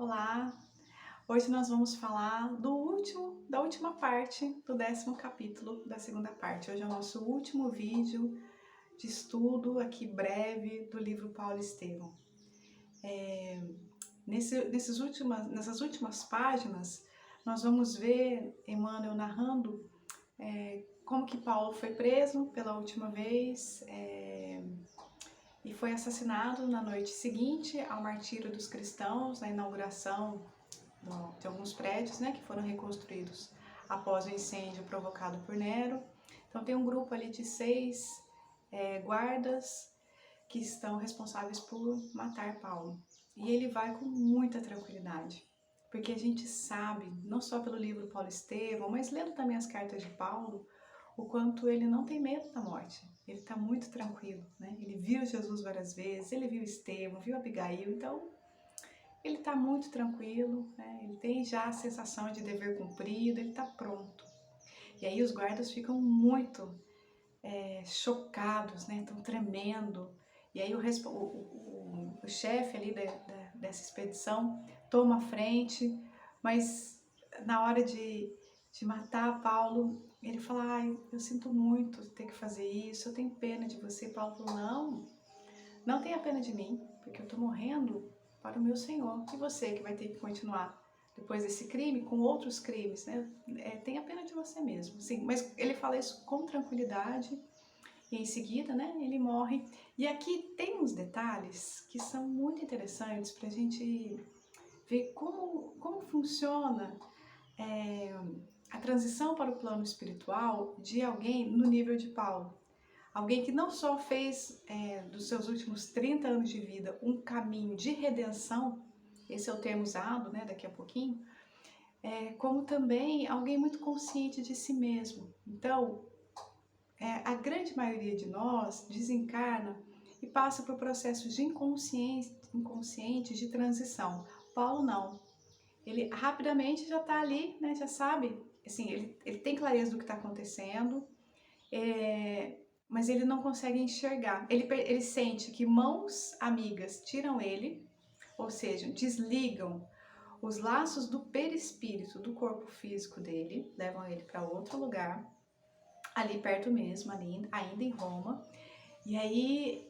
Olá! Hoje nós vamos falar da última parte do 10º capítulo da segunda parte. Hoje é o nosso último vídeo de estudo aqui breve do livro Paulo e Estevão. Nessas últimas páginas nós vamos ver Emmanuel narrando como que Paulo foi preso pela última vez e foi assassinado na noite seguinte ao martírio dos cristãos, na inauguração de alguns prédios, né, que foram reconstruídos após o incêndio provocado por Nero. Então tem um grupo ali de 6 guardas que estão responsáveis por matar Paulo. E ele vai com muita tranquilidade, porque a gente sabe, não só pelo livro Paulo e Estevão, mas lendo também as cartas de Paulo, o quanto ele não tem medo da morte. Ele está muito tranquilo, né? Ele viu Jesus várias vezes, ele viu Estevão, viu Abigail, então ele está muito tranquilo, né? Ele tem já a sensação de dever cumprido, ele está pronto. E aí os guardas ficam muito chocados, né? Estão tremendo. E aí o chefe ali dessa expedição toma a frente, mas na hora de matar Paulo, ele fala: ai, eu sinto muito ter que fazer isso, eu tenho pena de você. Paulo falou: não tenha pena de mim, porque eu estou morrendo para o meu Senhor. E você que vai ter que continuar depois desse crime com outros crimes, né? Tenha pena de você mesmo. Sim, mas ele fala isso com tranquilidade e em seguida, né, ele morre. E aqui tem uns detalhes que são muito interessantes para a gente ver como funciona a transição para o plano espiritual de alguém no nível de Paulo. Alguém que não só fez dos seus últimos 30 anos de vida um caminho de redenção, esse é o termo usado, né, daqui a pouquinho, como também alguém muito consciente de si mesmo. Então, a grande maioria de nós desencarna e passa por processos de inconscientes de transição. Paulo não. Ele rapidamente já está ali, né, já sabe, assim, ele tem clareza do que está acontecendo, mas ele não consegue enxergar. Ele sente que mãos amigas tiram ele, ou seja, desligam os laços do perispírito do corpo físico dele, levam ele para outro lugar, ali perto mesmo, ali, ainda em Roma. E aí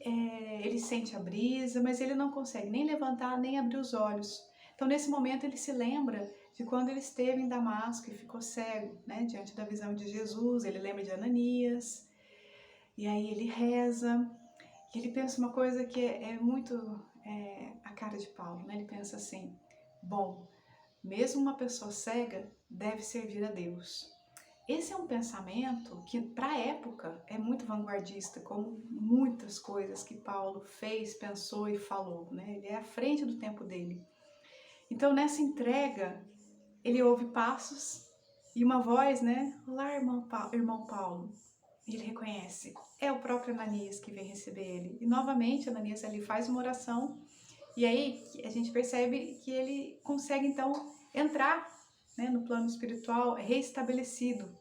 ele sente a brisa, mas ele não consegue nem levantar, nem abrir os olhos. Então nesse momento ele se lembra de quando ele esteve em Damasco e ficou cego, né, diante da visão de Jesus. Ele lembra de Ananias. E aí ele reza, e ele pensa uma coisa que é muito a cara de Paulo, né? Ele pensa assim: bom, mesmo uma pessoa cega deve servir a Deus. Esse é um pensamento que, para a época, é muito vanguardista, como muitas coisas que Paulo fez, pensou e falou, né? Ele é à frente do tempo dele. Então, nessa entrega, ele ouve passos e uma voz, né? Olá, irmão Paulo. E ele reconhece, é o próprio Ananias que vem receber ele. E novamente Ananias ali faz uma oração, e aí a gente percebe que ele consegue então entrar, né, no plano espiritual reestabelecido.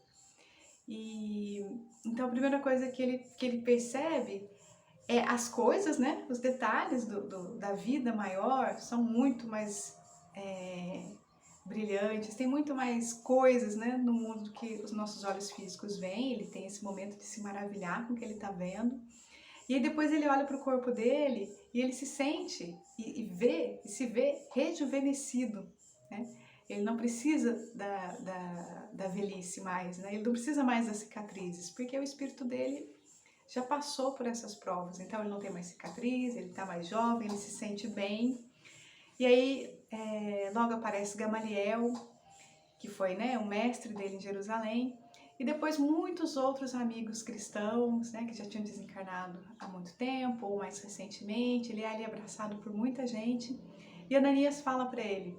E então a primeira coisa que ele percebe é as coisas, né, os detalhes da vida maior são muito mais brilhantes, tem muito mais coisas, né, no mundo do que os nossos olhos físicos veem. Ele tem esse momento de se maravilhar com o que ele está vendo. E aí depois ele olha para o corpo dele e ele se sente e se vê rejuvenescido, né? Ele não precisa da velhice mais, né? Ele não precisa mais das cicatrizes, porque o espírito dele já passou por essas provas. Então ele não tem mais cicatriz, ele está mais jovem, ele se sente bem. E aí logo aparece Gamaliel, que foi, né, o mestre dele em Jerusalém, e depois muitos outros amigos cristãos, né, que já tinham desencarnado há muito tempo ou mais recentemente. Ele é ali abraçado por muita gente, e Ananias fala para ele: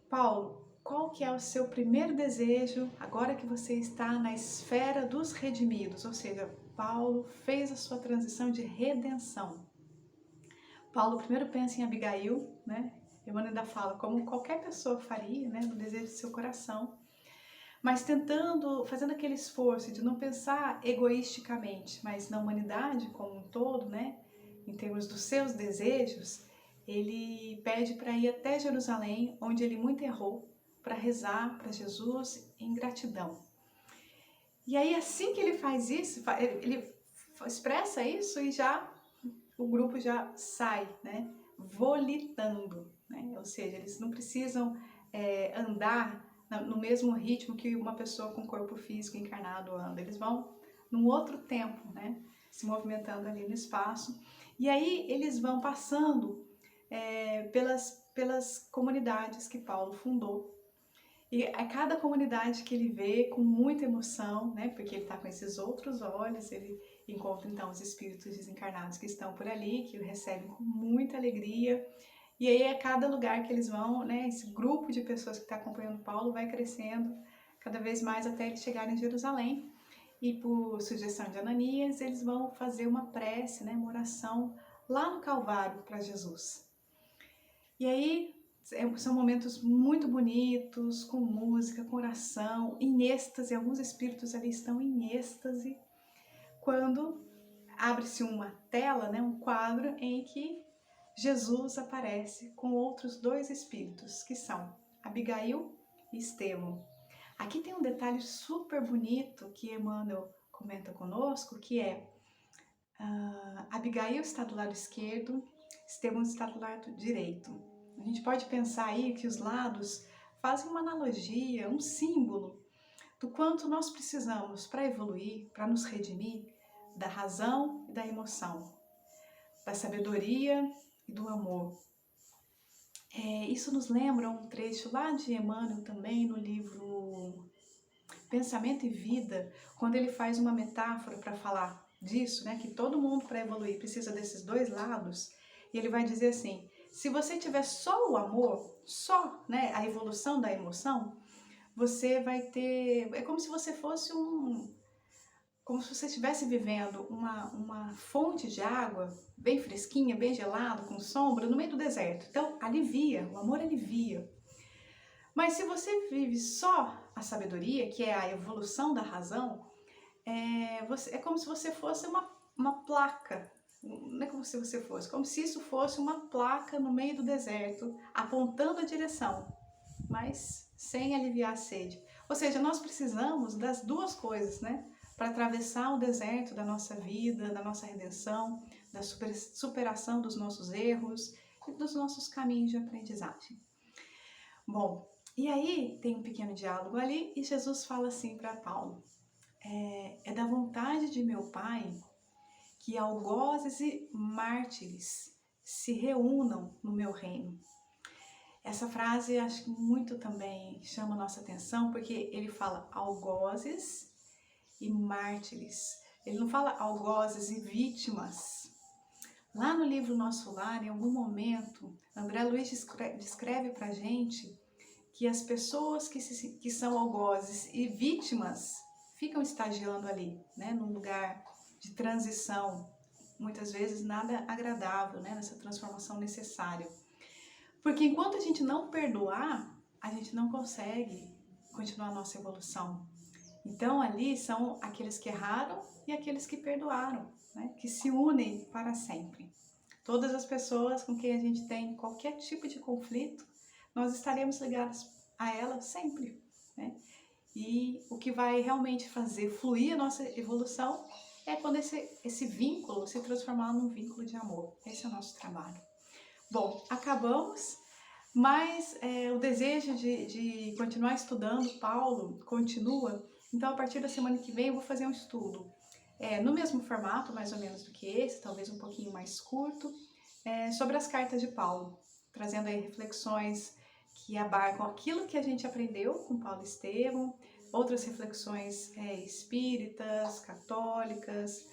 Paulo, qual que é o seu primeiro desejo agora que você está na esfera dos redimidos? Ou seja, Paulo fez a sua transição de redenção. Paulo primeiro pensa em Abigail, né? Emmanuel ainda fala como qualquer pessoa faria, né, no desejo de seu coração, mas fazendo aquele esforço de não pensar egoisticamente, mas na humanidade como um todo, né, em termos dos seus desejos. ele pede para ir até Jerusalém, onde ele muito errou, para rezar para Jesus em gratidão. E aí, assim que ele faz isso, ele expressa isso e já o grupo já sai, né, volitando, né? Ou seja, eles não precisam andar no mesmo ritmo que uma pessoa com corpo físico encarnado anda, eles vão num outro tempo, né, se movimentando ali no espaço. E aí eles vão passando pelas comunidades que Paulo fundou. E a cada comunidade que ele vê com muita emoção, né, porque ele está com esses outros olhos, ele encontra então os espíritos desencarnados que estão por ali, que o recebem com muita alegria. E aí a cada lugar que eles vão, né, esse grupo de pessoas que está acompanhando Paulo vai crescendo cada vez mais até eles chegarem em Jerusalém. E por sugestão de Ananias, eles vão fazer uma prece, né, uma oração lá no Calvário para Jesus. E aí são momentos muito bonitos, com música, com oração, em êxtase. Alguns espíritos ali estão em êxtase, quando abre-se uma tela, né, um quadro em que Jesus aparece com outros dois espíritos, que são Abigail e Estevão. Aqui tem um detalhe super bonito que Emmanuel comenta conosco, que é Abigail está do lado esquerdo, Estevão está do lado direito. A gente pode pensar aí que os lados fazem uma analogia, um símbolo do quanto nós precisamos para evoluir, para nos redimir da razão e da emoção, da sabedoria e do amor. Isso nos lembra um trecho lá de Emmanuel também, no livro Pensamento e Vida, quando ele faz uma metáfora para falar disso, né, que todo mundo para evoluir precisa desses dois lados, e ele vai dizer assim: se você tiver só o amor, só, né, a evolução da emoção, você vai ter, é como se você fosse como se você estivesse vivendo uma fonte de água bem fresquinha, bem gelada, com sombra, no meio do deserto. Então, alivia, o amor alivia. Mas se você vive só a sabedoria, que é a evolução da razão, é como se você fosse uma placa. Não é como se você fosse, como se isso fosse uma placa no meio do deserto, apontando a direção, mas sem aliviar a sede. Ou seja, nós precisamos das duas coisas, né? Para atravessar o deserto da nossa vida, da nossa redenção, da superação dos nossos erros e dos nossos caminhos de aprendizagem. Bom, e aí tem um pequeno diálogo ali e Jesus fala assim para Paulo: é da vontade de meu Pai que algozes e mártires se reúnam no meu reino. Essa frase acho que muito também chama a nossa atenção, porque ele fala algozes e mártires. Ele não fala algozes e vítimas. Lá no livro Nosso Lar, em algum momento, André Luiz descreve pra gente que as pessoas que são algozes e vítimas ficam estagiando ali, né, num lugar de transição, muitas vezes nada agradável, né, nessa transformação necessária. Porque enquanto a gente não perdoar, a gente não consegue continuar a nossa evolução. Então ali são aqueles que erraram e aqueles que perdoaram, né, que se unem para sempre. Todas as pessoas com quem a gente tem qualquer tipo de conflito, nós estaremos ligados a ela sempre, né? E o que vai realmente fazer fluir a nossa evolução é quando esse vínculo se transformar num vínculo de amor. Esse é o nosso trabalho. Bom, acabamos, mas o desejo de continuar estudando Paulo continua. Então, a partir da semana que vem, eu vou fazer um estudo no mesmo formato, mais ou menos do que esse, talvez um pouquinho mais curto, sobre as cartas de Paulo, trazendo aí reflexões que abarcam aquilo que a gente aprendeu com Paulo e Estevão, outras reflexões espíritas, católicas,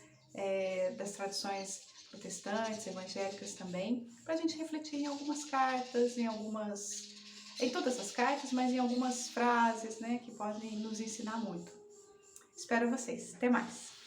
das tradições protestantes, evangélicas também, para a gente refletir em algumas cartas, em todas as cartas, mas em algumas frases, né, que podem nos ensinar muito. Espero vocês. Até mais!